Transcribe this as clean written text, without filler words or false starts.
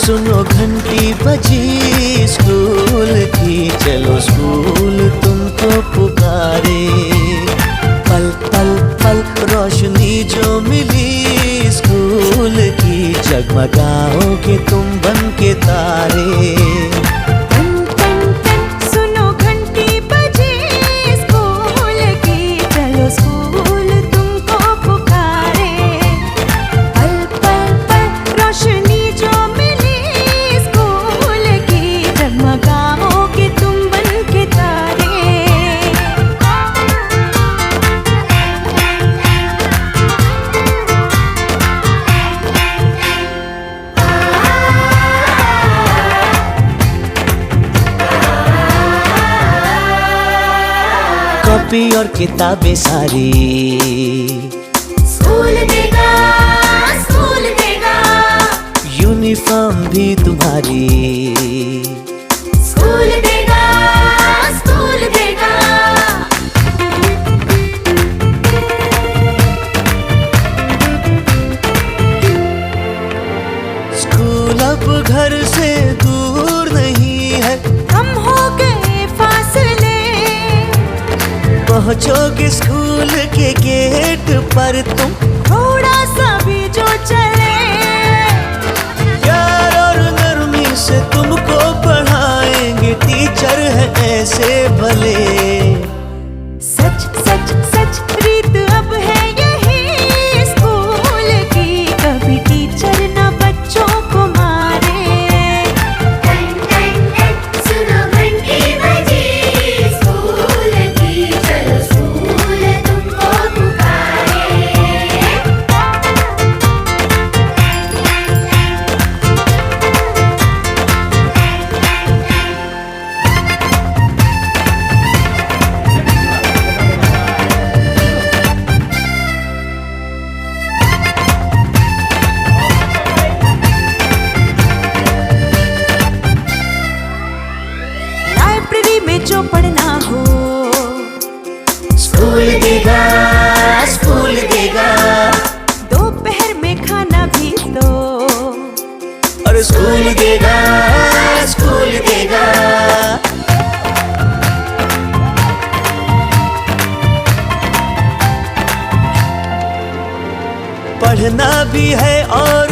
सुनो घंटी बजी स्कूल की, चलो स्कूल तुमको पुकारे। पल पल पल रोशनी जो मिली स्कूल की, जगमगाओगे तुम बन के तारे। कॉपी और किताबें सारी स्कूल देगा, स्कूल देगा। यूनिफॉर्म भी तुम्हारी स्कूल देगा, स्कूल देगा। स्कूल अब घर से दूर नहीं है, कम हो गए फासले। पहुंचोगे स्कूल के गेट पर तुम, थोड़ा सा भी जो चले। प्यार और नरमी से तुमको पढ़ाएंगे टीचर है ऐसे भले। सच सच सच रीत अब है यही स्कूल की, कभी टीचर ना बच्चों को मारे। टन टन टन सुनो घंटी बजी स्कूल की, चलो स्कूल तुमको पुकारे। लाइब्रेरी में जो पढ़ना हो स्कूल देगा, स्कूल देगा। दोपहर में खाना भी तो और स्कूल देगा, स्कूल देगा। पढ़ना भी है और